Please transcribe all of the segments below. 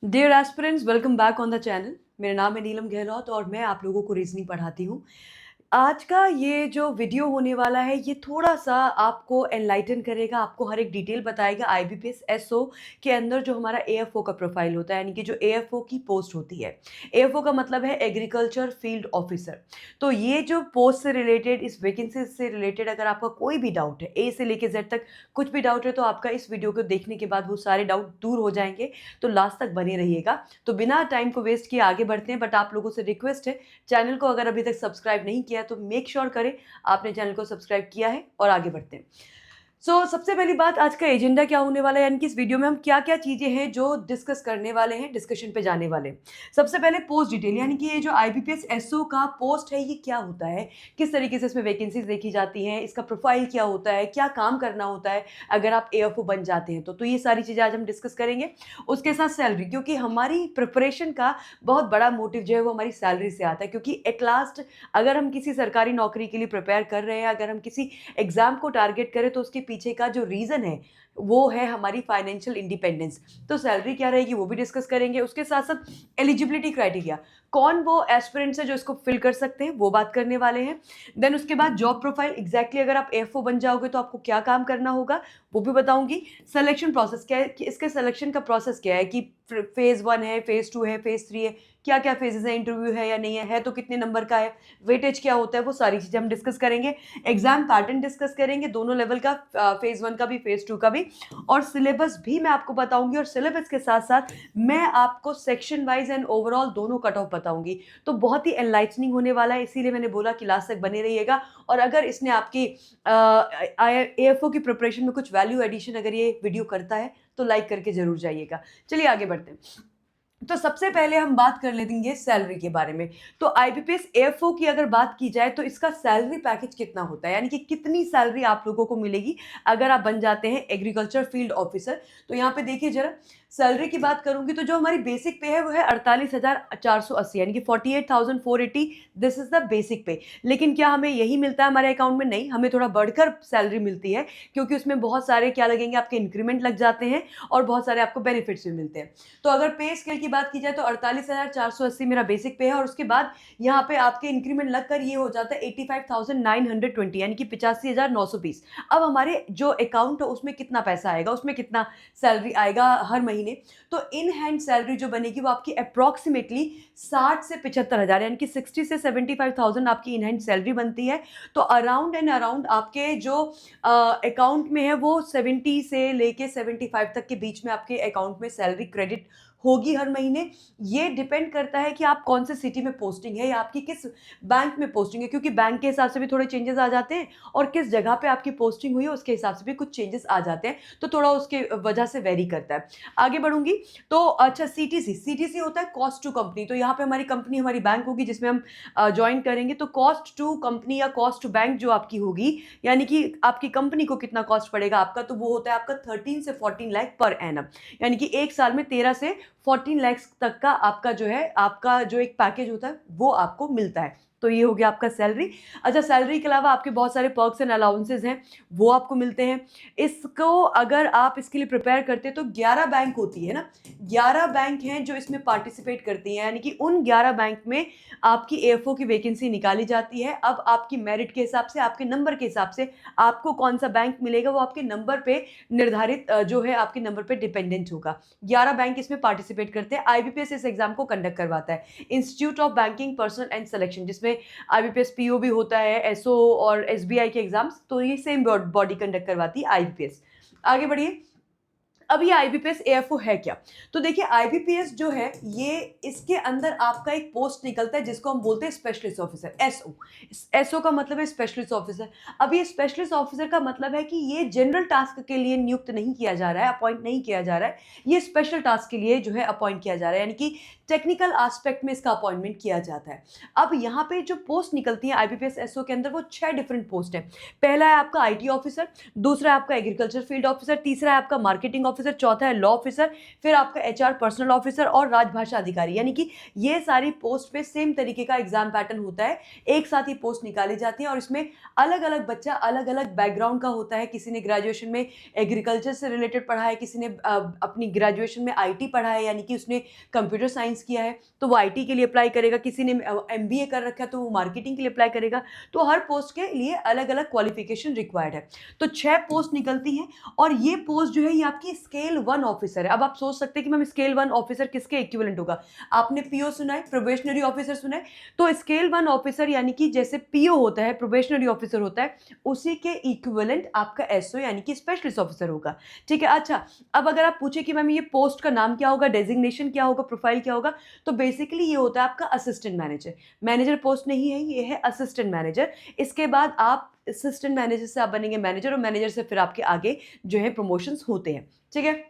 Dear aspirants, welcome back on the channel. मेरा नाम है नीलम गहलोत और मैं आप लोगों को रीजनिंग पढ़ाती हूँ। आज का ये जो वीडियो होने वाला है ये थोड़ा-सा आपको एनलाइटन करेगा, आपको हर एक डिटेल बताएगा आईबीपीएस एसओ के अंदर जो हमारा एएफओ का प्रोफाइल होता है, यानी कि जो एएफओ की पोस्ट होती है। एएफओ का मतलब है एग्रीकल्चर फील्ड ऑफिसर। तो ये जो पोस्ट से रिलेटेड, इस वैकेंसी से रिलेटेड अगर आपका कोई भी डाउट है, ए से लेके जेड तक कुछ भी डाउट है, तो आपका इस वीडियो को देखने के बाद वो सारे डाउट दूर हो जाएँगे। तो लास्ट तक बने रहिएगा। तो बिना टाइम को वेस्ट किए आगे बढ़ते हैं, बट आप लोगों से रिक्वेस्ट है, चैनल को अगर अभी तक सब्सक्राइब नहीं किया तो मेक श्योर करें आपने चैनल को सब्सक्राइब किया है और आगे बढ़ते हैं। सबसे पहली बात, आज का एजेंडा क्या होने वाला है, यानी कि इस वीडियो में हम क्या-क्या चीज़ें हैं जो डिस्कस करने वाले हैं, डिस्कशन पे जाने वाले हैं। सबसे पहले पोस्ट डिटेल, यानी कि ये जो आईबीपीएस एसओ का पोस्ट है ये क्या होता है, किस तरीके से इसमें वैकेंसीज देखी जाती हैं, इसका प्रोफाइल क्या होता है, क्या काम करना होता है अगर आप एएफओ बन जाते हैं तो ये सारी चीज़ें आज हम डिस्कस करेंगे। उसके साथ सैलरी, क्योंकि हमारी प्रिपरेशन का बहुत बड़ा मोटिव जो है वो हमारी सैलरी से आता है, क्योंकि एट लास्ट अगर हम किसी सरकारी नौकरी के लिए प्रिपेयर कर रहे हैं, अगर हम किसी एग्जाम को टारगेट करें तो उसके पीछे का जो रीज़न है वो है हमारी फाइनेंशियल इंडिपेंडेंस। तो सैलरी क्या रहेगी वो भी डिस्कस करेंगे। उसके साथ साथ एलिजिबिलिटी क्राइटेरिया, कौन वो एस्पिरेंट्स है जो इसको फिल कर सकते हैं, वो बात करने वाले हैं। देन उसके बाद जॉब प्रोफाइल, एग्जैक्टली अगर आप एफओ बन जाओगे तो आपको क्या काम करना होगा वो भी बताऊंगी। सिलेक्शन प्रोसेस क्या है, कि इसके सिलेक्शन का प्रोसेस क्या है, कि फेज़ 1 है, फेज़ 2 है, फेज़ 3 है, क्या-क्या फेजेज़ हैं, इंटरव्यू है या नहीं है तो कितने नंबर का है, वेटेज क्या होता है, वो सारी चीज़ें हम डिस्कस करेंगे। एग्ज़ाम पैटर्न डिस्कस करेंगे, दोनों लेवल का, फेज़ 1 का भी, फेज़ 2 का भी, और सिलेबस भी मैं आपको बताऊँगी, और सिलेबस के साथ-साथ मैं आपको सेक्शन वाइज़ एंड ओवरऑल दोनों कट ऑफ बताऊँगी। तो बहुत ही एनलाइटनिंग होने वाला है, इसीलिए मैंने बोला कि लास्ट तक बने रहिएगा। और अगर इसने आपकी एएफओ की प्रिपरेशन में कुछ वैल्यू एडिशन अगर ये वीडियो करता है, तो लाइक करके ज़रूर जाइएगा। चलिए आगे बढ़ते हैं। तो सबसे पहले हम बात कर लेंगे सैलरी के बारे में। तो आईबीपीएस एएफओ की अगर बात की जाए तो इसका सैलरी पैकेज कितना होता है, यानी कि कितनी सैलरी आप लोगों को मिलेगी अगर आप बन जाते हैं एग्रीकल्चर फील्ड ऑफिसर। तो यहाँ पे देखिए जरा, सैलरी की बात करूंगी तो जो हमारी बेसिक पे है वो है 48,480, यानी कि 48,480। दिस इज द बेसिक पे। लेकिन क्या हमें यही मिलता है हमारे अकाउंट में? नहीं, हमें थोड़ा बढ़कर सैलरी मिलती है, क्योंकि उसमें बहुत सारे क्या लगेंगे, आपके इंक्रीमेंट लग जाते हैं और बहुत सारे आपको बेनिफिट्स भी मिलते हैं। तो अगर पे स्केल की बात की जाए तो 48,480 मेरा बेसिक पे है, और उसके बाद यहाँ पे आपके इंक्रीमेंट लगकर ये हो जाता है 85,920, यानी कि 85,920। अब हमारे जो अकाउंट है उसमें कितना पैसा आएगा, उसमें कितना सैलरी आएगा हर महीने? तो इन हैंड सैलरी जो बनेगी वो आपकी अप्रॉक्सीमेटली 60 से 75,000, यानी कि 60 से 75,000 आपकी इन हैंड सैलरी बनती है। तो अराउंड एंड अराउंड आपके जो अकाउंट में है वो 70 से लेके 75 तक के बीच में आपके अकाउंट में सैलरी क्रेडिट होगी हर महीने। ये डिपेंड करता है कि आप कौन से सिटी में पोस्टिंग है या आपकी किस बैंक में पोस्टिंग है, क्योंकि बैंक के हिसाब से भी थोड़े चेंजेस आ जाते हैं और किस जगह पे आपकी पोस्टिंग हुई है उसके हिसाब से भी कुछ चेंजेस आ जाते हैं। तो थोड़ा उसके वजह से वेरी करता है। आगे बढ़ूंगी तो अच्छा, सीटीसी, सीटीसी होता है कॉस्ट टू कंपनी। तो यहाँ पे हमारी कंपनी, हमारी बैंक होगी जिसमें हम ज्वाइन करेंगे। तो कॉस्ट टू कंपनी या कॉस्ट टू बैंक जो आपकी होगी, यानी कि आपकी कंपनी को कितना कॉस्ट पड़ेगा आपका, तो वो होता है आपका 13 से 14 लाख पर एनम, यानी कि एक साल में 13 से 14 लाख तक का आपका जो है, आपका जो एक पैकेज होता है वो आपको मिलता है। तो ये हो गया आपका सैलरी। अच्छा, सैलरी के अलावा आपके बहुत सारे पर्क्स एंड अलाउंसेस हैं, वो आपको मिलते हैं। इसको अगर आप इसके लिए प्रिपेयर करते हैं तो 11 बैंक होती है ना, 11 बैंक हैं जो इसमें पार्टिसिपेट करती हैं, यानी कि उन 11 बैंक में आपकी एएफओ की वैकेंसी निकाली जाती है। अब आपकी मेरिट के हिसाब से, आपके नंबर के हिसाब से आपको कौन सा बैंक मिलेगा वो आपके नंबर पे निर्धारित जो है, आपके नंबर पे डिपेंडेंट होगा। 11 बैंक इसमें पार्टिसिपेट करते हैं। आईबीपीएस इस एग्जाम को कंडक्ट करवाता है, institute of banking personal and selection, जिसमें आईबीपीएस पीओ भी होता है, एसओ और एसबीआई के एग्जाम्स। तो ये सेम बॉडी कंडक्ट करवाती है आईबीपीएस। आगे बढ़िए। अब ये आईबीपीएस एएफओ है क्या? तो देखिए, आईबीपीएस जो है ये, इसके अंदर आपका एक पोस्ट निकलता है जिसको हम बोलते हैं स्पेशलिस्ट ऑफिसर, एसओ। एसओ का मतलब है स्पेशलिस्ट ऑफिसर। अब ये स्पेशलिस्ट ऑफिसर का मतलब है कि ये जनरल टास्क के लिए नियुक्त नहीं किया जा रहा है, अपॉइंट नहीं किया जा रहा है, ये स्पेशल टास्क के लिए जो है अपॉइंट किया जा रहा है, यानी कि टेक्निकल एस्पेक्ट में इसका अपॉइंटमेंट किया जाता है। अब यहाँ पे जो पोस्ट निकलती है आईबीपीएस एसओ के अंदर, वो 6 डिफरेंट पोस्ट है। पहला है आपका आईटी ऑफिसर, दूसरा है आपका एग्रीकल्चर फील्ड ऑफिसर, तीसरा है आपका मार्केटिंग ऑफिसर, ऑफिसर, चौथा है लॉ ऑफिसर, फिर आपका एचआर पर्सनल ऑफिसर और राजभाषा अधिकारी। यानी कि ये सारी पोस्ट पे सेम तरीके का एग्जाम पैटर्न होता है, एक साथ ही पोस्ट निकाली जाती है और इसमें अलग अलग बच्चा अलग अलग बैकग्राउंड का होता है। किसी ने ग्रेजुएशन में एग्रीकल्चर से रिलेटेड पढ़ा है, किसी ने अपनी ग्रेजुएशन में आईटी पढ़ा है यानी कि उसने कंप्यूटर साइंस किया है तो वो आईटी के लिए अप्लाई करेगा, किसी ने एमबीए कर रखा है तो वो मार्केटिंग के लिए अप्लाई करेगा। तो हर पोस्ट के लिए अलग अलग क्वालिफिकेशन रिक्वायर्ड है। तो 6 पोस्ट निकलती हैं और ये पोस्ट जो है ये आपकी स्केल 1 ऑफिसर है। अब आप सोच सकते हैं कि मैम स्केल 1 ऑफिसर किसके इक्विवेलेंट होगा? आपने पीओ सुना है, प्रोबेशनरी ऑफिसर सुना है, तो स्केल 1 ऑफिसर यानी कि जैसे पीओ होता है, प्रोबेशनरी ऑफिसर होता है, उसी के इक्विवेलेंट आपका एसओ यानी कि स्पेशलिस्ट ऑफिसर होगा। ठीक है। अच्छा, अब अगर आप पूछे कि मैम ये पोस्ट का नाम क्या होगा, डेजिग्नेशन क्या होगा, प्रोफाइल क्या होगा, तो बेसिकली ये होता है आपका असिस्टेंट मैनेजर। मैनेजर पोस्ट नहीं है, ये है असिस्टेंट मैनेजर। इसके बाद आप असिस्टेंट मैनेजर से आप बनेंगे मैनेजर और मैनेजर से फिर आपके आगे जो है प्रमोशंस होते हैं। ठीक है।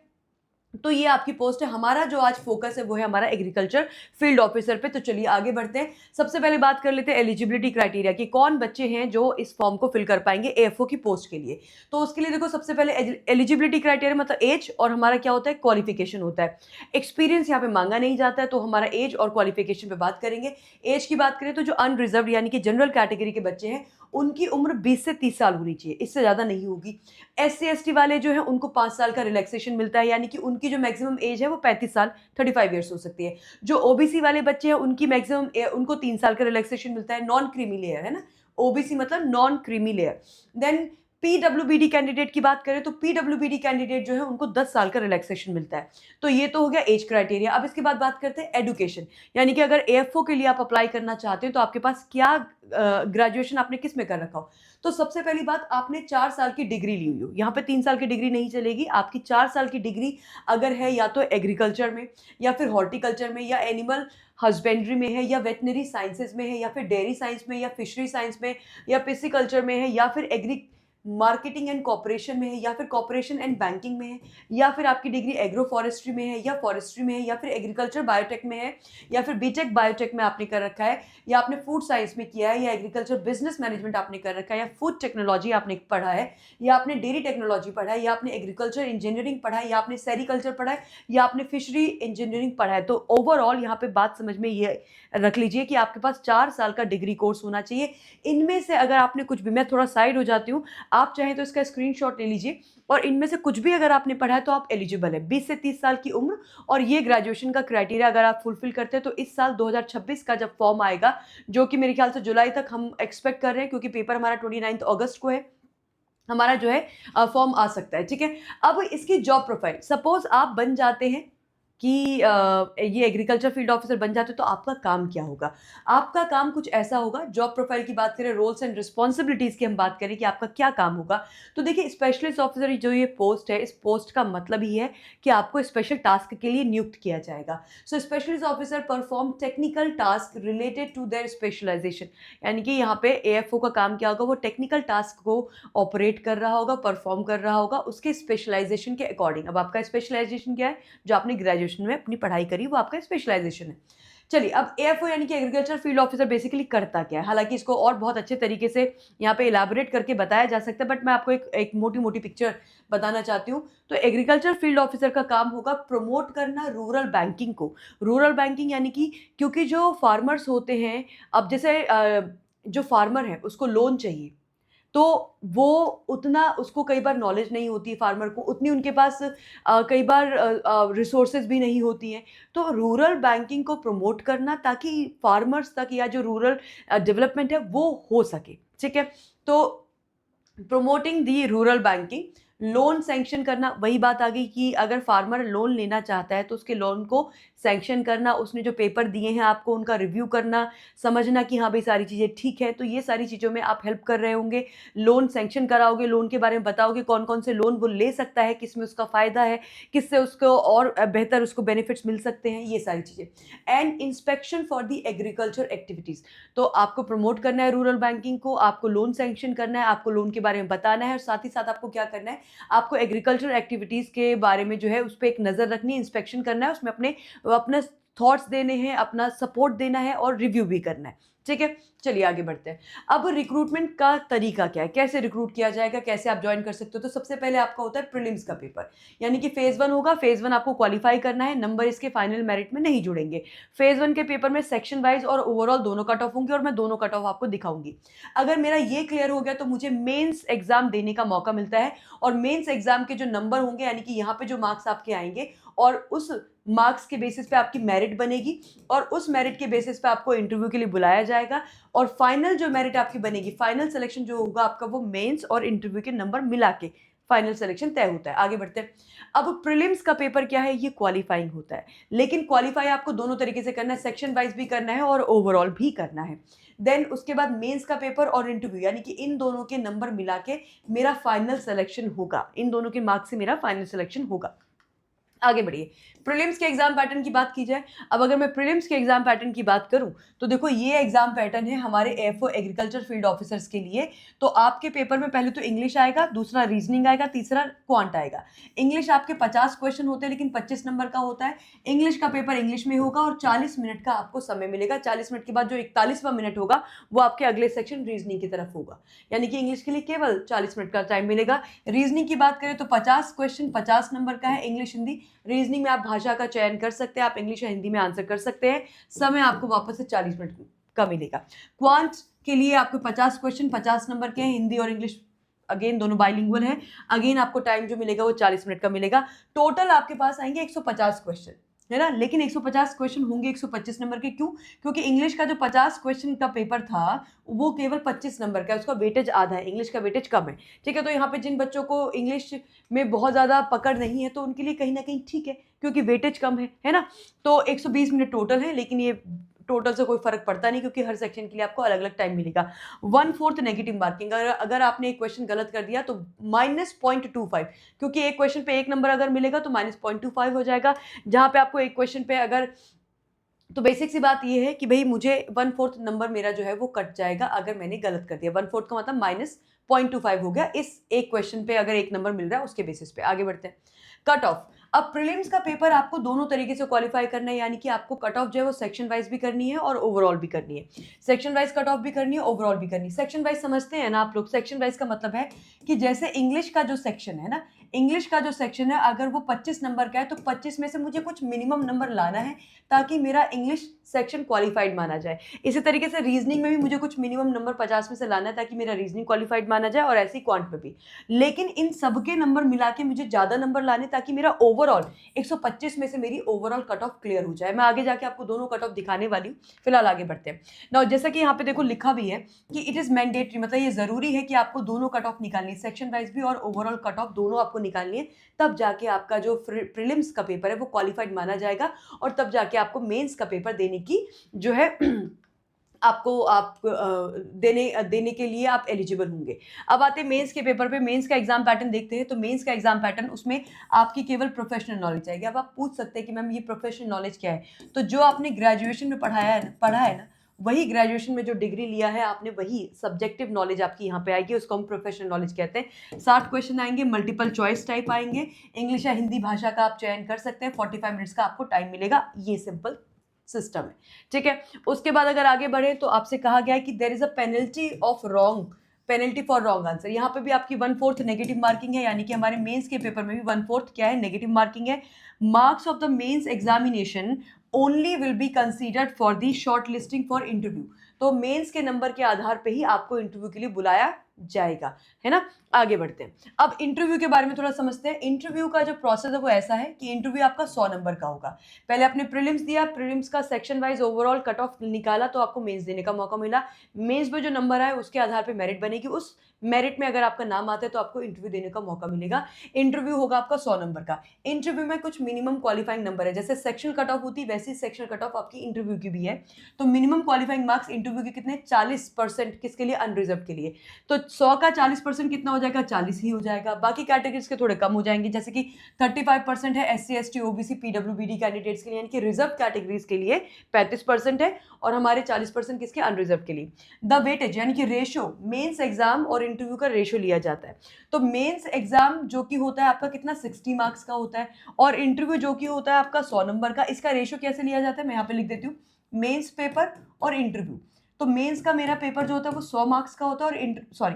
तो ये आपकी पोस्ट है। हमारा जो आज फोकस है वो है हमारा एग्रीकल्चर फील्ड ऑफिसर पे। तो चलिए आगे बढ़ते हैं। सबसे पहले बात कर लेते हैं एलिजिबिलिटी क्राइटेरिया की, कौन बच्चे हैं जो इस फॉर्म को फिल कर पाएंगे एएफओ की पोस्ट के लिए। तो उसके लिए देखो, सबसे पहले एलिजिबिलिटी क्राइटेरिया मतलब एज और हमारा क्या होता है, क्वालिफिकेशन होता है। एक्सपीरियंस यहाँ पे मांगा नहीं जाता है, तो हमारा एज और क्वालिफिकेशन पे बात करेंगे। एज की बात करें तो जो अनरिजर्व यानी कि जनरल कैटेगरी के बच्चे हैं उनकी उम्र 20 से 30 साल होनी चाहिए, इससे ज़्यादा नहीं होगी। एससी एसटी वाले जो हैं उनको 5 साल का रिलैक्सेशन मिलता है, यानी कि उनकी जो मैक्सिमम एज है वो 35 साल 35 ईयर्स हो सकती है। जो ओबीसी वाले बच्चे हैं उनकी मैक्सिमम उनको 3 साल का रिलैक्सेशन मिलता है। नॉन क्रीमी लेयर है ना, ओबीसी मतलब non creamy layer. Then PWBD candidate की बात करें तो पीडब्ल्यूबीडी कैंडिडेट जो है उनको 10 साल का रिलैक्सेशन मिलता है। तो ये तो हो गया एज क्राइटेरिया। अब इसके बाद बात करते हैं एजुकेशन, यानी कि अगर एएफओ के लिए आप अप्लाई करना चाहते हो तो आपके पास क्या ग्रेजुएशन आपने किस में कर रखा हो। तो सबसे पहली बात, आपने 4 साल की डिग्री ली हुई हो। यहाँ पे 3 साल की डिग्री नहीं चलेगी, आपकी 4 साल की डिग्री अगर है या तो एग्रीकल्चर में या फिर हॉर्टिकल्चर में या एनिमल हस्बेंड्री में है या वेटनरी साइंसेज में है या फिर डेयरी साइंस में या फिशरी साइंस में या पिसिकल्चर में है या फिर एग्री मार्केटिंग एंड कॉपरेशन में है या फिर कॉपरेशन एंड बैंकिंग में है या फिर आपकी डिग्री एग्रो फॉरेस्ट्री में है या फॉरेस्ट्री में है या फिर एग्रीकल्चर बायोटेक में है या फिर बीटेक बायोटेक में आपने कर रखा है या आपने फूड साइंस में किया है या एग्रीकल्चर बिजनेस मैनेजमेंट आपने कर रखा है या फूड टेक्नोलॉजी आपने पढ़ा है या आपने डेयरी टेक्नोलॉजी पढ़ा है या आपने एग्रीकल्चर इंजीनियरिंग पढ़ा है या आपने सेरिकल्चर पढ़ा है या आपने फिशरी इंजीनियरिंग पढ़ा है। तो ओवरऑल यहाँ पे बात समझ में ये रख लीजिए कि आपके पास 4 साल का डिग्री कोर्स होना चाहिए। इनमें से अगर आपने कुछ भी, मैं थोड़ा साइड हो जाती हूँ, आप चाहें तो इसका स्क्रीनशॉट ले लीजिए और इनमें से कुछ भी अगर आपने पढ़ा है तो आप एलिजिबल है। 20 से 30 साल की उम्र और ये ग्रेजुएशन का क्राइटेरिया अगर आप फुलफिल करते हैं तो इस साल 2026 का जब फॉर्म आएगा, जो कि मेरे ख्याल से जुलाई तक हम एक्सपेक्ट कर रहे हैं क्योंकि पेपर हमारा 29 अगस्त को है, हमारा जो है फॉर्म आ सकता है। ठीक है। अब इसकी जॉब प्रोफाइल, सपोज आप बन जाते हैं कि ये एग्रीकल्चर फील्ड ऑफिसर बन जाते तो आपका काम क्या होगा। आपका काम कुछ ऐसा होगा, जॉब प्रोफाइल की बात करें, रोल्स एंड रिस्पॉन्सिबिलिटीज़ की हम बात करें कि आपका क्या काम होगा, तो देखिए स्पेशलिस्ट ऑफिसर जो ये पोस्ट है, इस पोस्ट का मतलब ही है कि आपको स्पेशल टास्क के लिए नियुक्त किया जाएगा। So specialist officer perform technical task related to their specialization, यानी कि यहाँ पे एएफओ का काम क्या होगा, वो टेक्निकल टास्क को ऑपरेट कर रहा होगा, परफॉर्म कर रहा होगा उसके स्पेशलाइजेशन के अकॉर्डिंग। अब आपका स्पेशलाइजेशन क्या है, जो आपने ग्रेजुएशन में अपनी पढ़ाई करी वो आपका स्पेशलाइजेशन है। चलिए, अब एएफओ यानी कि एग्रीकल्चर फील्ड ऑफिसर बेसिकली करता क्या है, हालांकि इसको और बहुत अच्छे तरीके से यहाँ पे इलाबोरेट करके बताया जा सकता है, बट मैं आपको एक मोटी मोटी पिक्चर बताना चाहती हूँ। तो एग्रीकल्चर फील्ड ऑफिसर का काम होगा प्रमोट करना रूरल बैंकिंग को। रूरल बैंकिंग यानी कि क्योंकि जो फार्मर्स होते हैं, अब जैसे जो फार्मर है उसको लोन चाहिए तो वो उतना उसको कई बार नॉलेज नहीं होती है, फार्मर को उतनी उनके पास कई बार रिसोर्सेज भी नहीं होती हैं। तो रूरल बैंकिंग को प्रमोट करना ताकि फार्मर्स तक या जो रूरल डेवलपमेंट है वो हो सके। ठीक है। तो प्रोमोटिंग दी रूरल बैंकिंग, लोन सैंक्शन करना, वही बात आ गई कि अगर फार्मर लोन लेना चाहता है तो उसके लोन को सैंक्शन करना, उसने जो पेपर दिए हैं आपको उनका रिव्यू करना, समझना कि हाँ भाई सारी चीज़ें ठीक है, तो ये सारी चीज़ों में आप हेल्प कर रहे होंगे। लोन सैंक्शन कराओगे, लोन के बारे में बताओगे कौन कौन से लोन वो ले सकता है, किस में उसका फ़ायदा है, किससे उसको और बेहतर उसको बेनिफिट्स मिल सकते हैं, ये सारी चीज़ें। And inspection for the agriculture activities, तो आपको प्रमोट करना है रूरल बैंकिंग को, आपको लोन सैंक्शन करना है, आपको लोन के बारे में बताना है और साथ ही साथ आपको क्या करना है, आपको एग्रीकल्चर एक्टिविटीज़ के बारे में जो है उस पर एक नज़र रखनी है, इंस्पेक्शन करना है, उसमें अपने थॉट्स देने हैं, अपना सपोर्ट देना है और रिव्यू भी करना है। ठीक है, चलिए आगे बढ़ते हैं। अब रिक्रूटमेंट का तरीका क्या है, कैसे रिक्रूट किया जाएगा, कैसे आप ज्वाइन कर सकते हो। तो सबसे पहले आपका होता है प्रीलिम्स का पेपर, यानी कि फेज 1 होगा। फेज 1 आपको क्वालिफाई करना है, नंबर इसके फाइनल मेरिट में नहीं जुड़ेंगे। फेज 1 के पेपर में सेक्शन वाइज और ओवरऑल दोनों कट ऑफ होंगे और मैं दोनों कट ऑफ आपको दिखाऊंगी। अगर मेरा ये क्लियर हो गया तो मुझे मेंस एग्जाम देने का मौका मिलता है, और मेंस एग्जाम के जो नंबर होंगे, यानी कि यहाँ पे जो मार्क्स आपके आएंगे, और उस मार्क्स के बेसिस पे आपकी मेरिट बनेगी, और उस मेरिट के बेसिस पे आपको इंटरव्यू के लिए बुलाया जाएगा, और फाइनल जो मेरिट आपकी बनेगी, फाइनल सिलेक्शन जो होगा आपका, वो मेंस और इंटरव्यू के नंबर मिला के फाइनल सिलेक्शन तय होता है। आगे बढ़ते हैं। अब प्रीलिम्स का पेपर क्या है, ये क्वालिफाइंग होता है, लेकिन क्वालिफाई आपको दोनों तरीके से करना है, सेक्शन वाइज भी करना है और ओवरऑल भी करना है। देन उसके बाद मेंस का पेपर और इंटरव्यू, यानी कि इन दोनों के नंबर मिला के मेरा फाइनल सिलेक्शन होगा, इन दोनों के मार्क्स से मेरा फाइनल सिलेक्शन होगा। आगे बढ़िए, प्रीलिम्स के एग्जाम पैटर्न की बात की जाए। अब अगर मैं प्रीलिम्स के एग्जाम पैटर्न की बात करूं, तो देखो ये एग्जाम पैटर्न है हमारे एफओ एग्रीकल्चर फील्ड ऑफिसर्स के लिए। तो आपके पेपर में पहले तो इंग्लिश आएगा, दूसरा रीजनिंग आएगा, तीसरा क्वांट आएगा। इंग्लिश आपके 50 क्वेश्चन होते हैं, लेकिन 25 नंबर का होता है। इंग्लिश का पेपर इंग्लिश में होगा और 40 मिनट का आपको समय मिलेगा। 40 मिनट के बाद जो 41वां मिनट होगा वो आपके अगले सेक्शन रीजनिंग की तरफ होगा, यानी कि इंग्लिश के लिए केवल 40 मिनट का टाइम मिलेगा। रीजनिंग की बात करें तो 50 क्वेश्चन 50 नंबर का है, इंग्लिश हिंदी। रीजनिंग में आप भाषा का चयन कर सकते हैं, आप इंग्लिश या हिंदी में आंसर कर सकते हैं। समय आपको वापस से 40 मिनट का मिलेगा। क्वांट के लिए आपको 50 क्वेश्चन 50 नंबर के हैं, हिंदी और इंग्लिश अगेन दोनों बाइलिंगुअल है। अगेन आपको टाइम जो मिलेगा वो 40 मिनट का मिलेगा। टोटल आपके पास आएंगे 150 क्वेश्चन, है ना, लेकिन 150 क्वेश्चन होंगे 125 नंबर के। क्यों? क्योंकि इंग्लिश का जो 50 क्वेश्चन का पेपर था वो केवल 25 नंबर का है, उसका वेटेज आधा है, इंग्लिश का वेटेज कम है। ठीक है, तो यहाँ पे जिन बच्चों को इंग्लिश में बहुत ज़्यादा पकड़ नहीं है तो उनके लिए कहीं ना कहीं ठीक है, क्योंकि वेटेज कम है ना। तो 120 मिनट टोटल है, लेकिन ये टोटल से कोई फर्क पड़ता नहीं, क्योंकि हर सेक्शन के लिए आपको अलग अलग टाइम मिलेगा। 1/4 नेगेटिव मार्किंग, अगर आपने एक क्वेश्चन गलत कर दिया तो -0.25, क्योंकि एक क्वेश्चन पे एक नंबर अगर मिलेगा तो -0.25 हो जाएगा। जहां पे आपको एक क्वेश्चन पे अगर, तो बेसिक सी बात ये है कि भाई मुझे 1/4 नंबर मेरा जो है वो कट जाएगा अगर मैंने गलत कर दिया। 1/4 का मतलब -0.25 हो गया इस एक क्वेश्चन पे, अगर एक नंबर मिल रहा है उसके बेसिस पे। आगे बढ़ते हैं। Cut off. अब प्रीलिम्स का पेपर आपको दोनों तरीके से क्वालिफाई करना है, यानी कि आपको कट ऑफ जो है वो सेक्शन वाइज भी करनी है और ओवरऑल भी करनी है। सेक्शन वाइज कट ऑफ भी करनी है, ओवरऑल भी करनी है। सेक्शन वाइज समझते हैं ना आप लोग? सेक्शन वाइज का मतलब है कि जैसे इंग्लिश का जो सेक्शन है ना, इंग्लिश का जो सेक्शन है अगर वो 25 नंबर का है तो 25 में से मुझे कुछ मिनिमम नंबर लाना है ताकि मेरा इंग्लिश सेक्शन क्वालिफाइड माना जाए। इसी तरीके से रीजनिंग में भी मुझे कुछ मिनिमम नंबर 50 में से लाना है ताकि मेरा रीजनिंग क्वालिफाइड माना जाए, और ऐसे ही क्वांट में भी। लेकिन इन सबके नंबर मिला के मुझे ज़्यादा नंबर लाने ताकि मेरा ओवरऑल 125 में से मेरी ओवरऑल कट ऑफ क्लियर हो जाए। मैं आगे जाके आपको दोनों कट ऑफ दिखाने वाली हूँ, फिलहाल आगे बढ़ते हैं। नाउ जैसा कि यहाँ पे देखो लिखा भी है कि इट इज़ मैंडेटरी, मतलब ये ज़रूरी है कि आपको दोनों कट ऑफ निकालनी है, सेक्शन वाइज भी और ओवरऑल कट ऑफ दोनों आपको निकालनी है। तब जाके आपका जो प्रीलिम्स का पेपर है वो क्वालिफाइड माना जाएगा, और तब जाके आपको मेंस का पेपर देने की जो है आपको देने के लिए आप एलिजिबल होंगे। अब आते हैं मेंस के पेपर पे। मेंस का एग्जाम पैटर्न देखते हैं। तो मेंस का एग्जाम पैटर्न, उसमें आपकी केवल प्रोफेशनल नॉलेज आएगी। अब आप पूछ सकते हैं कि मैम ये प्रोफेशनल नॉलेज क्या है? तो जो आपने ग्रेजुएशन में पढ़ा है ना, वही ग्रेजुएशन में जो डिग्री लिया है आपने, वही सब्जेक्टिव नॉलेज आपकी यहाँ पे आएगी, उसको हम प्रोफेशनल नॉलेज कहते हैं। 60 क्वेश्चन आएंगे, मल्टीपल चॉइस टाइप आएंगे, इंग्लिश या हिंदी भाषा का आप चयन कर सकते हैं। 45 मिनट्स का आपको टाइम मिलेगा। ये सिंपल सिस्टम है, ठीक है। उसके बाद अगर आगे बढ़े तो आपसे कहा गया है कि there is a penalty for wrong answer. यहाँ पे भी आपकी 1/4 नेगेटिव मार्किंग है, यानी कि हमारे मेंस के पेपर में भी 1/4 क्या है, नेगेटिव मार्किंग है। Marks of the mains examination only will be considered for the short listing for interview. तो मेंस के नंबर के आधार पे ही आपको इंटरव्यू के लिए बुलाया जाएगा, है ना। आगे बढ़ते हैं। अब इंटरव्यू के बारे में थोड़ा समझते हैं। इंटरव्यू का जो प्रोसेस है वो ऐसा है कि इंटरव्यू आपका 100 नंबर का होगा। पहले आपने प्रीलिम्स दिया, प्रीलिम्स का section wise overall cut off निकाला तो आपको मेंस देने का मौका मिला। मेंस में जो नंबर आए उसके आधार पे मेरिट बनेगी, उस मेरिट में अगर आपका नाम आता है तो आपको इंटरव्यू देने का मौका मिलेगा। इंटरव्यू होगा आपका 100 नंबर का। इंटरव्यू में कुछ मिनिमम क्वालिफाइंग नंबर है, जैसे सेक्शन कट ऑफ होती है वैसी सेक्शन कट ऑफ आपकी इंटरव्यू की भी है। तो मिनिमम क्वालिफाइंग मार्क्स इंटरव्यू के कितने, 40% किसके लिए, अनरिजर्व के लिए। तो 100 का 40% कितना हो जाएगा, 40 ही हो जाएगा। बाकी कैटेगरीज के थोड़े कम हो जाएंगे, जैसे कि 35% है SC ST OBC PWBD candidates के लिए, यानी कि रिजर्व कैटेगरीज के लिए 35% है, और हमारे 40% किसके, अनरिजर्व के लिए। द वेटेज यानी कि रेशो, मेंस एग्जाम और इंटरव्यू का रेशो लिया जाता है। तो मेंस एग्जाम जो कि होता है आपका कितना, 60 मार्क्स का होता है, और इंटरव्यू जो कि होता है आपका 100 नंबर का। इसका रेशो कैसे लिया जाता है मैं यहाँ पे लिख देती हूँ, मेंस पेपर और इंटरव्यू तो मेंस का मेरा पेपर जो होता है वो 100 मार्क्स का होता है और सॉरी,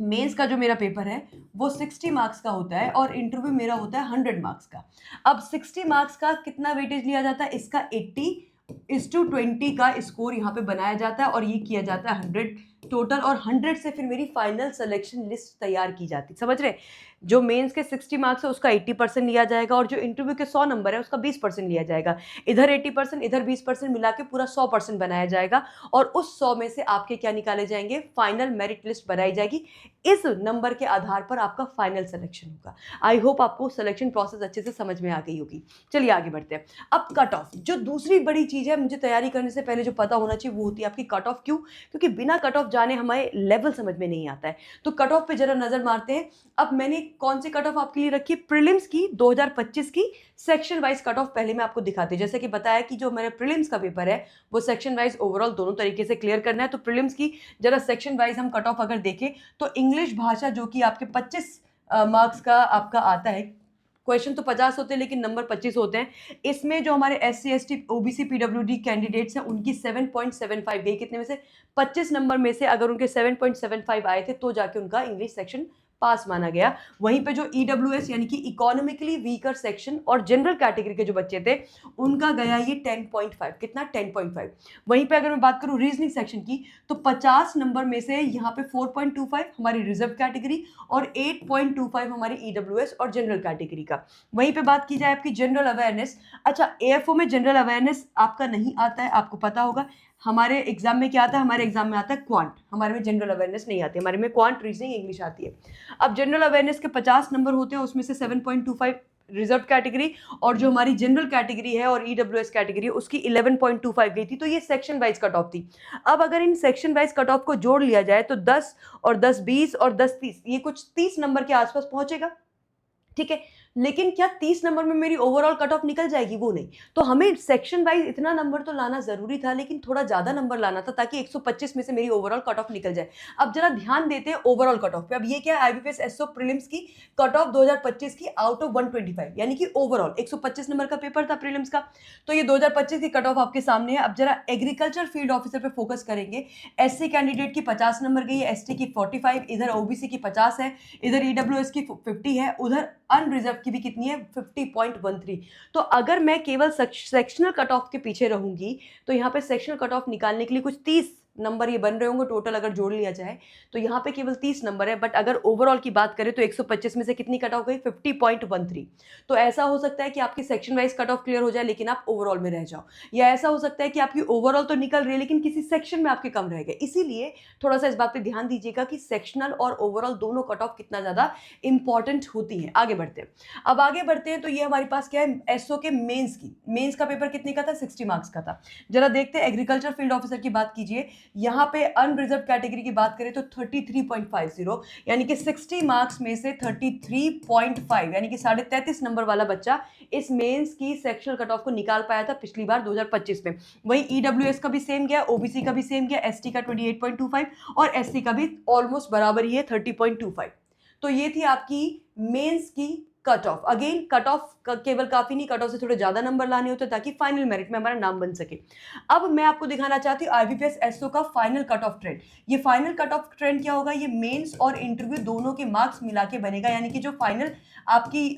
मेंस का जो मेरा पेपर है वो 60 मार्क्स का होता है और इंटरव्यू मेरा होता है 100 मार्क्स का। अब 60 मार्क्स का कितना वेटेज लिया जाता है, इसका 80:20 का स्कोर यहाँ पे बनाया जाता है और ये किया जाता है 100 टोटल, और 100 से फिर मेरी फाइनल सिलेक्शन लिस्ट तैयार की जाती है। समझ रहे? जो मेंस के 60 मार्क्स है उसका 80% लिया जाएगा और जो इंटरव्यू के 100 नंबर है उसका 20% लिया जाएगा। इधर 80% इधर 20% मिला के पूरा 100% बनाया जाएगा और उस 100 में से आपके क्या निकाले जाएंगे, फाइनल मेरिट लिस्ट बनाई जाएगी। इस नंबर के आधार पर आपका फाइनल सिलेक्शन होगा। आई होप आपको सिलेक्शन प्रोसेस अच्छे से समझ में आ गई होगी। चलिए आगे बढ़ते हैं। अब कट ऑफ, जो दूसरी बड़ी चीज है मुझे तैयारी करने से पहले जो पता होना चाहिए वो होती है आपकी कट ऑफ। क्यों? क्योंकि बिना कट ऑफ जाने हमारे लेवल समझ में नहीं आता है। तो कट ऑफ पे जरा नजर मारते हैं। अब मैंने कौन सी कट ऑफ आपके लिए रखी है, प्रीलिम्स की 2025 की सेक्शन वाइज कट ऑफ पहले मैं आपको दिखाती हूँ। जैसे कि बताया कि जो मेरे प्रीलिम्स का पेपर है वो सेक्शन वाइज ओवरऑल दोनों तरीके से क्लियर करना है। तो प्रीलिम्स की जरा सेक्शन वाइज हम कट ऑफ अगर देखें तो इंग्लिश भाषा जो कि आपके 25 मार्क्स का आपका आता है, क्वेश्चन तो 50 होते हैं लेकिन नंबर 25 होते हैं। इसमें जो हमारे SC ST OBC PWD candidates हैं उनकी 7.75 गई, कितने में से, 25 नंबर में से अगर उनके 7.75 आए थे तो जाके उनका इंग्लिश सेक्शन पास माना गया। वहीं पे जो EWS यानी कि इकोनॉमिकली वीकर सेक्शन और जनरल कैटेगरी के जो बच्चे थे उनका गया ये 10.5, कितना, 10.5। वहीं पे अगर मैं बात करूं रीजनिंग सेक्शन की तो 50 नंबर में से यहाँ पे 4.25 हमारी रिजर्व कैटेगरी और 8.25 हमारी EWS और जनरल कैटेगरी का। वहीं पे बात की जाए आपकी जनरल अवेयरनेस, अच्छा AFO में जनरल अवेयरनेस आपका नहीं आता है, आपको पता होगा। हमारे एग्जाम में क्या आता है, हमारे एग्जाम में आता है क्वांट, हमारे में जनरल अवेयरनेस नहीं आती, हमारे में क्वांट, रीजनिंग, इंग्लिश आती है। अब जनरल अवेयरनेस के 50 नंबर होते हैं, उसमें से 7.25 रिजर्व कैटेगरी और जो हमारी जनरल कैटेगरी है और EWS कैटेगरी है उसकी 11.25 गई थी। तो ये सेक्शन वाइज कट ऑफ थी। अब अगर in section wise cut off को जोड़ लिया जाए तो 10 और 10 20 और 10 30, ये कुछ 30 नंबर के आसपास पहुंचेगा। ठीक है, लेकिन क्या 30 नंबर में मेरी ओवरऑल कट ऑफ निकल जाएगी, वो नहीं। तो हमें सेक्शन वाइज इतना नंबर तो लाना जरूरी था लेकिन थोड़ा ज्यादा नंबर लाना था ताकि 125 में से मेरी ओवरऑल कट ऑफ निकल जाए। अब जरा ध्यान देते हैं ओवरऑल कट ऑफ पे। अब ये क्या है, IBPS SO प्रीलिम्स की कट ऑफ 2025 की आउट ऑफ 125, यानी कि ओवरऑल 125 नंबर का पेपर था प्रीलिम्स का, तो ये 2025 की कट ऑफ आपके सामने है। अब जरा एग्रीकल्चर फील्ड ऑफिसर पे फोकस करेंगे। SC कैंडिडेट की 50 नंबर गई है, ST की 45, इधर OBC की 50 है, इधर EWS की 50 है, उधर अनरिजर्व की भी कितनी है, 50.13। तो अगर मैं केवल सेक्शनल कट ऑफ के पीछे रहूंगी तो यहाँ पे सेक्शनल कट ऑफ निकालने के लिए कुछ 30 नंबर ये बन रहे होंगे टोटल अगर जोड़ लिया जाए, तो यहाँ पे केवल 30 नंबर है। बट अगर ओवरऑल की बात करें तो 125 में से कितनी कट ऑफ गई, 50.13। तो ऐसा हो सकता है कि आपकी section wise cut off clear हो जाए लेकिन आप ओवरऑल में रह जाओ, या ऐसा हो सकता है कि आपकी ओवरऑल तो निकल रही है लेकिन किसी सेक्शन में आपके कम रह गए। इसीलिए थोड़ा सा इस बात पे ध्यान दीजिएगा कि सेक्शनल और ओवरऑल दोनों कट ऑफ कितना ज्यादा इंपॉर्टेंट होती है। आगे बढ़ते हैं। अब आगे बढ़ते हैं तो ये हमारे पास क्या है, SO के मेंस की, मेंस का पेपर कितने का था, 60 मार्क्स का था। जरा देखते हैं एग्रीकल्चर फील्ड ऑफिसर की बात कीजिए। यहाँ पे अनरिजर्व कैटेगरी की बात करें तो 33.50, यानी कि 60 मार्क्स में से 33.5 यानी कि 33.5 नंबर वाला बच्चा इस मेंस की सेक्शनल कट ऑफ को निकाल पाया था पिछली बार 2025 में। वहीं EWS का भी सेम गया, OBC का भी सेम गया, ST का 28.25 और SC का भी ऑलमोस्ट बराबर ही है 30.25। तो ये थी आपकी मेंस की cut off. Again cut off केवल काफी नहीं, कट ऑफ से थोड़े ज्यादा नंबर लाने होते ताकि फाइनल मेरिट में हमारा नाम बन सके। अब मैं आपको दिखाना चाहती हूँ IBPS SO का फाइनल कट ऑफ ट्रेंड। ये फाइनल कट ऑफ ट्रेंड क्या होगा, ये मेंस और इंटरव्यू दोनों के मार्क्स मिला के बनेगा, यानी कि जो फाइनल आपकी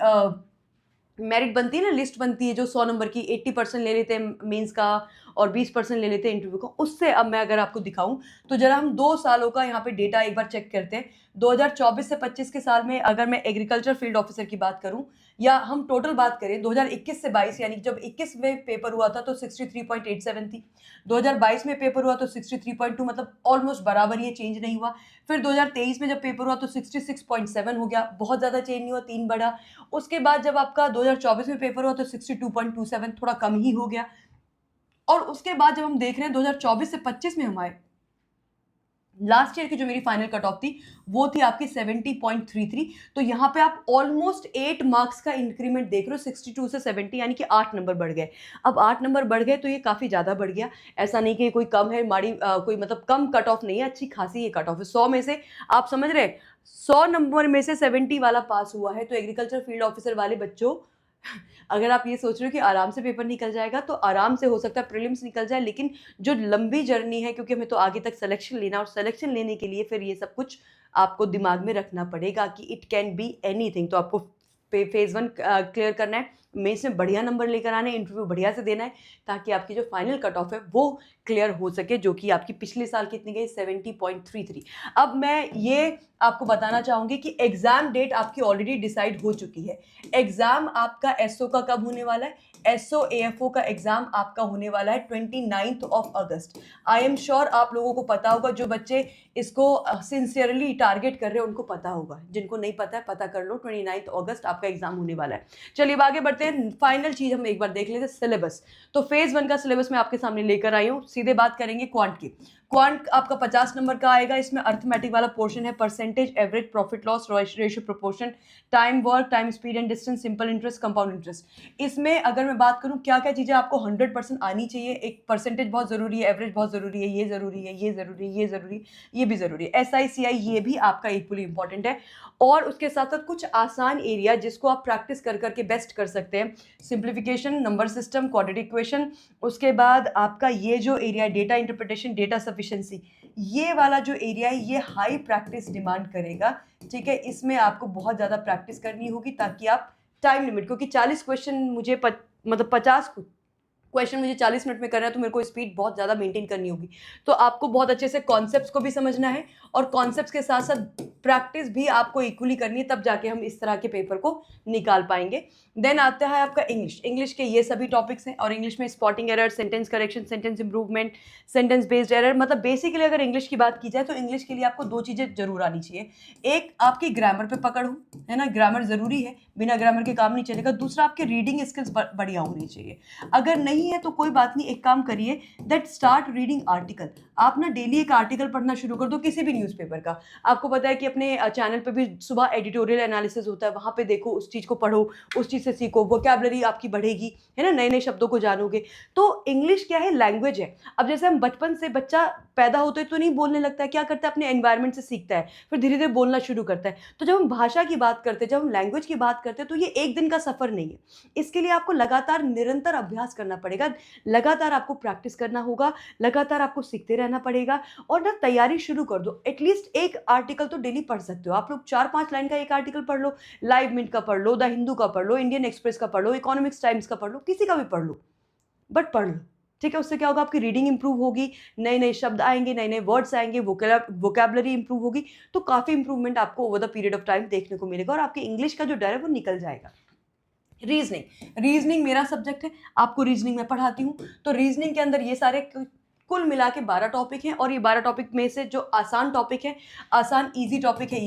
मेरिट बनती है ना, लिस्ट बनती है जो 100 नंबर की, 80% ले लेते हैं मेंस का और 20% ले लेते हैं इंटरव्यू का, उससे अब मैं अगर आपको दिखाऊं तो जरा हम 2 सालों का यहाँ पे डेटा एक बार चेक करते हैं। 2024 से 25 के साल में अगर मैं एग्रीकल्चर फील्ड ऑफिसर की बात करूं या हम टोटल बात करें 2021 से 22, यानी जब 21 में पेपर हुआ था तो 63.87 थी, 2022 में पेपर हुआ तो 63.2, मतलब ऑलमोस्ट बराबर, ये चेंज नहीं हुआ। फिर 2023 में जब पेपर हुआ तो 66.7 हो गया, बहुत ज़्यादा चेंज नहीं हुआ, 3 बढ़ा। उसके बाद जब आपका 2024 में पेपर हुआ तो 62.27, थोड़ा कम ही हो गया। और उसके बाद जब हम देख रहे हैं 2024 से 25 में हमारे लास्ट ईयर की जो मेरी फाइनल कट ऑफ थी वो थी आपकी 70.33। तो यहाँ पे आप ऑलमोस्ट 8 मार्क्स का इंक्रीमेंट देख रहे हो, 62 से 70, यानी कि 8 नंबर बढ़ गए। अब 8 नंबर बढ़ गए तो ये काफ़ी ज़्यादा बढ़ गया, ऐसा नहीं कि कोई कम है, कोई मतलब कम कट ऑफ नहीं है, अच्छी खासी ये कट ऑफ है। 100 में से आप समझ रहे हैं 100 नंबर में से 70 वाला पास हुआ है, तो एग्रीकल्चर फील्ड ऑफिसर वाले बच्चों अगर आप ये सोच रहे हो कि आराम से पेपर निकल जाएगा, तो आराम से हो सकता है प्रीलिम्स निकल जाए, लेकिन जो लंबी जर्नी है, क्योंकि हमें तो आगे तक सिलेक्शन लेना, और सिलेक्शन लेने के लिए फिर ये सब कुछ आपको दिमाग में रखना पड़ेगा कि इट कैन बी एनीथिंग। तो आपको फेज़ 1 क्लियर करना है, मेंस में बढ़िया नंबर लेकर आने हैं, इंटरव्यू बढ़िया से देना है, ताकि आपकी जो फाइनल कट ऑफ है वो क्लियर हो सके, जो कि आपकी पिछले साल कितनी गई, 70.33। अब मैं ये आपको बताना चाहूँगी कि एग्ज़ाम डेट आपकी ऑलरेडी डिसाइड हो चुकी है। एग्ज़ाम आपका एसओ का कब होने वाला है? एसओ एएफओ का एग्ज़ाम आपका होने वाला है 29th of August. I am sure आप लोगों को पता होगा, जो बच्चे इसको सिंसियरली टारगेट कर रहे हैं उनको पता होगा, जिनको नहीं पता है पता कर लो, 29th अगस्त आपका एग्ज़ाम होने वाला है। चलिए अब आगे बढ़ते हैं, फाइनल चीज़ हम एक बार देख लेते हैं, सिलेबस। तो फेज़ 1 का सिलेबस मैं आपके सामने लेकर आई हूँ। सीधे बात करेंगे क्वांट की। क्वांट आपका 50 नंबर का आएगा, इसमें अर्थमेटिक वाला पोर्शन है, percentage, average, profit loss, ratio, proportion, time work, time speed and distance, simple interest, compound interest. इसमें अगर मैं बात करूं क्या क्या चीज़ें आपको 100% आनी चाहिए, एक परसेंटेज बहुत ज़रूरी है, एवरेज बहुत ज़रूरी है, ये ज़रूरी है, ये ज़रूरी है, ये ज़रूरी है, ये भी ज़रूरी है, SICI ये भी आपका इक्वली इंपॉर्टेंट है। और उसके साथ साथ कुछ आसान एरिया जिसको आप प्रैक्टिस कर करके बेस्ट कर सकते हैं, simplification, number system, quadratic equation. उसके बाद आपका ये जो एरिया है, डेटा इंटरप्रिटेशन, डेटा सफिशिएंसी, ये वाला जो एरिया है ये हाई प्रैक्टिस डिमांड करेगा। ठीक है, इसमें आपको बहुत ज़्यादा प्रैक्टिस करनी होगी, ताकि आप टाइम लिमिट, क्योंकि 40 क्वेश्चन मुझे मतलब 50 क्वेश्चन मुझे 40 मिनट में करना है, तो मेरे को स्पीड बहुत ज़्यादा मेंटेन करनी होगी। तो आपको बहुत अच्छे से कॉन्सेप्ट्स को भी समझना है, और कॉन्सेप्ट्स के साथ साथ प्रैक्टिस भी आपको इक्वली करनी है, तब जाके हम इस तरह के पेपर को निकाल पाएंगे। देन आता है आपका इंग्लिश। इंग्लिश के ये सभी टॉपिक्स हैं, और इंग्लिश में spotting error, sentence correction, sentence improvement, sentence based error. मतलब बेसिकली अगर इंग्लिश की बात की जाए तो इंग्लिश के लिए आपको 2 चीज़ें जरूर आनी चाहिए। एक, आपकी ग्रामर पे पकड़ हो, है ना, ग्रामर ज़रूरी है, बिना ग्रामर के काम नहीं चलेगा। दूसरा, आपकी रीडिंग स्किल्स बढ़िया होनी चाहिए। अगर नहीं है तो कोई बात नहीं, एक काम करिए, दैट स्टार्ट रीडिंग आर्टिकल। आप ना डेली एक आर्टिकल पढ़ना शुरू कर दो किसी भी न्यूज़पेपर का। आपको पता है कि अपने चैनल पे भी सुबह एडिटोरियल एनालिसिस होता है, वहाँ पे देखो, उस चीज़ को पढ़ो, उस चीज़ से सीखो, वोकैबुलरी आपकी बढ़ेगी, है ना, नए नए शब्दों को जानोगे। तो इंग्लिश क्या है, लैंग्वेज है। अब जैसे हम बचपन से, बच्चा पैदा होते तो नहीं बोलने लगता है, क्या करता है, अपने एनवायरनमेंट से सीखता है, फिर धीरे धीरे बोलना शुरू करता है। तो जब हम भाषा की बात करते हैं, जब हम लैंग्वेज की बात करते हैं, तो ये एक दिन का सफ़र नहीं है। इसके लिए आपको लगातार निरंतर अभ्यास करना पड़ेगा, लगातार आपको प्रैक्टिस करना होगा, लगातार आपको सीखते रहना पड़ेगा। और ना तैयारी शुरू कर दो, एटलीस्ट एक आर्टिकल तो डेली पढ़ सकते हो आप लोग, 4-5 लाइन का एक आर्टिकल पढ़ लो, लाइव मिनट का पढ़ लो, द हिंदू का पढ़ लो, इंडियन एक्सप्रेस का पढ़ लो, इकोनॉमिक्स टाइम्स का पढ़ लो, किसी का भी पढ़ लो, बट पढ़ लो। ठीक है, उससे क्या होगा, आपकी रीडिंग इंप्रूव होगी, नए नए शब्द आएंगे, नए नए वर्ड्स आएंगे, वोकैबुलरी इंप्रूव होगी। तो काफ़ी इंप्रूवमेंट आपको over the period of time देखने को मिलेगा, और आपके इंग्लिश का जो डर है वो निकल जाएगा। रीजनिंग मेरा सब्जेक्ट है, आपको रीजनिंग में पढ़ाती हूँ। तो रीजनिंग के अंदर ये सारे कुल मिला के 12 टॉपिक हैं, और ये 12 टॉपिक में से जो आसान टॉपिक है, आसान इजी टॉपिक है,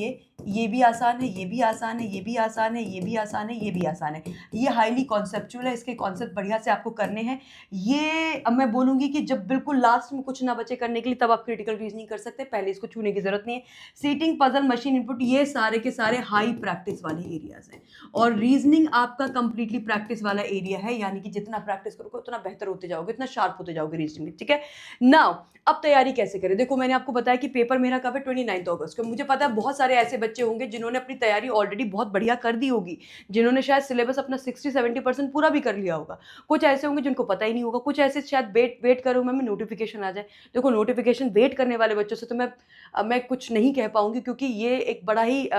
ये भी आसान है, ये भी आसान है, ये भी आसान है, ये भी आसान है, ये भी आसान है। ये हाईली कॉन्सेप्चुअल है, इसके कॉन्सेप्ट बढ़िया से आपको करने हैं। ये अब मैं बोलूँगी कि जब बिल्कुल लास्ट में कुछ ना बचे करने के लिए, तब आप क्रिटिकल रीजनिंग कर सकते हैं, पहले इसको छूने की जरूरत नहीं है। सीटिंग, पजल, मशीन इनपुट, ये सारे के सारे हाई प्रैक्टिस वाले एरियाज हैं, और रीजनिंग आपका कंप्लीटली प्रैक्टिस वाला एरिया है, यानी कि जितना प्रैक्टिस करोगे उतना बेहतर होते जाओगे, इतना शार्प होते जाओगे रीजनिंग में। ठीक है, नाउ अब तैयारी कैसे करें। देखो, मैंने आपको बताया कि पेपर मेरा कब है, 29 अगस्त को। मुझे पता है बहुत सारे ऐसे बच्चे होंगे जिन्होंने अपनी तैयारी ऑलरेडी बहुत बढ़िया कर दी होगी, जिन्होंने शायद सिलेबस अपना 60-70% पूरा भी कर लिया होगा। कुछ ऐसे होंगे जिनको पता ही नहीं होगा, कुछ ऐसे शायद वेट करो मैं नोटिफिकेशन आ जाए। देखो, नोटिफिकेशन वेट करने वाले बच्चों से तो मैं कुछ नहीं कह पाऊंगी, क्योंकि ये एक बड़ा ही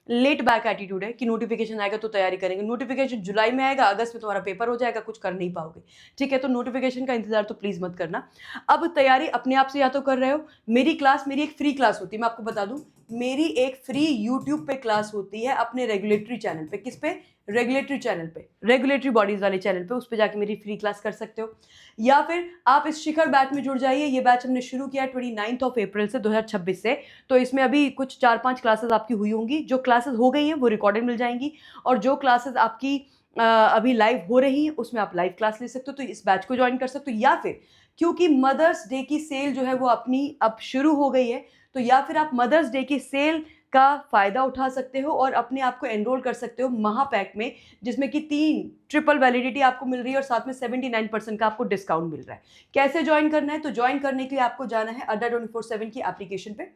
लेट बैक एटीट्यूड है कि नोटिफिकेशन आएगा तो तैयारी करेंगे। नोटिफिकेशन जुलाई में आएगा, अगस्त में तुम्हारा पेपर हो जाएगा, कुछ कर नहीं पाओगे। ठीक है, तो नोटिफिकेशन का इंतजार तो प्लीज मत करना। अब तैयारी अपने आप से या तो कर रहे हो, मेरी एक फ्री क्लास होती है, मैं आपको बता दूं, मेरी एक फ्री यूट्यूब पे क्लास होती है अपने रेगुलेटरी चैनल पे। किस पे? रेगुलेटरी चैनल पे, रेगुलेटरी बॉडीज वाले चैनल पे, उस पे जाके मेरी फ्री क्लास कर सकते हो। या फिर आप इस शिखर बैच में जुड़ जाइए। ये बैच हमने शुरू किया 29 अप्रैल से 2026 से। तो इसमें अभी कुछ 4-5 क्लासेस आपकी हुई होंगी, जो क्लासेस हो गई हैं वो रिकॉर्डेड मिल जाएंगी, और जो क्लासेस आपकी अभी लाइव हो रही हैं उसमें आप लाइव क्लास ले सकते हो, तो इस बैच को ज्वाइन कर सकते हो। या फिर क्योंकि मदर्स डे की सेल जो है वो अपनी अब शुरू हो गई है, तो या फिर आप मदर्स डे की सेल का फ़ायदा उठा सकते हो और अपने आप को एनरोल कर सकते हो महापैक में, जिसमें कि 3 ट्रिपल वैलिडिटी आपको मिल रही है और साथ में 79% का आपको डिस्काउंट मिल रहा है। कैसे ज्वाइन करना है? तो ज्वाइन करने के लिए आपको जाना है अड्डा 24/7 की एप्लीकेशन पे।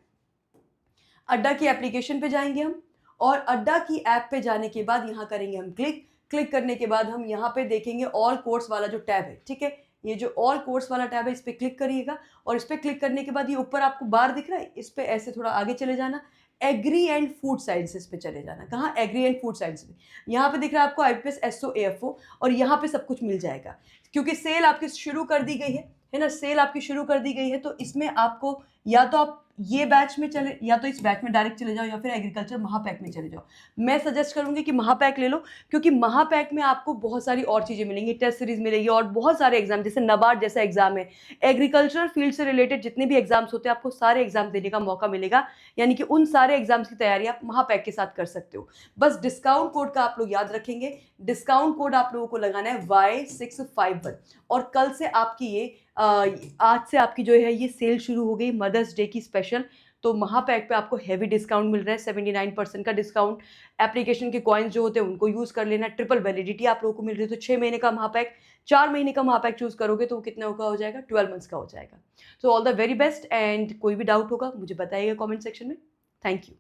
अड्डा की एप्लीकेशन पे जाएंगे हम, और अड्डा की ऐप पे जाने के बाद यहाँ करेंगे हम क्लिक। क्लिक करने के बाद हम यहाँ पे देखेंगे ऑल कोर्स वाला जो टैब है, ठीक है। ये जो ऑल कोर्स वाला टैब है इस पे क्लिक करिएगा और इस पे क्लिक करने के बाद ये ऊपर आपको बार दिख रहा है, इस पे ऐसे थोड़ा आगे चले जाना, एग्री एंड फूड साइंसेस पे चले जाना। कहाँ? एग्री एंड फूड साइंस में। यहाँ पे दिख रहा है आपको आईपीएस एसओ एएफओ और यहाँ पे सब कुछ मिल जाएगा। क्योंकि सेल आपकी शुरू कर दी गई है ना, सेल आपकी शुरू कर दी गई है, तो इसमें आपको या तो आप ये बैच में चले, या तो इस बैच में डायरेक्ट चले जाओ, या फिर एग्रीकल्चर महापैक में चले जाओ। मैं सजेस्ट करूंगी कि महापैक ले लो, क्योंकि महापैक में आपको बहुत सारी और चीज़ें मिलेंगी, टेस्ट सीरीज मिलेगी और बहुत सारे एग्जाम, जैसे नबार्ड जैसा एग्जाम है, एग्रीकल्चर फील्ड से रिलेटेड जितने भी एग्जाम्स होते हैं आपको सारे एग्जाम देने का मौका मिलेगा। यानी कि उन सारे एग्जाम्स की तैयारी आप महापैक के साथ कर सकते हो। बस डिस्काउंट कोड का आप लोग याद रखेंगे, डिस्काउंट कोड आप लोगों को लगाना है Y651 और कल से आपकी ये आज से आपकी जो है ये सेल शुरू हो गई मदर्स डे की स्पेशल। तो महापैक पे आपको हैवी डिस्काउंट मिल रहा है, 79% का डिस्काउंट। एप्लीकेशन के कॉइन्स जो होते हैं उनको यूज़ कर लेना, ट्रिपल वैलिडिटी आप लोगों को मिल रही है। तो 6 महीने का महापैक, 4 महीने का महापैक चूज़ करोगे तो वो कितने का हो जाएगा? 12 मंथ्स का हो जाएगा। So all the very best, and कोई भी डाउट होगा मुझे बताइएगा कॉमेंट सेक्शन में। Thank you.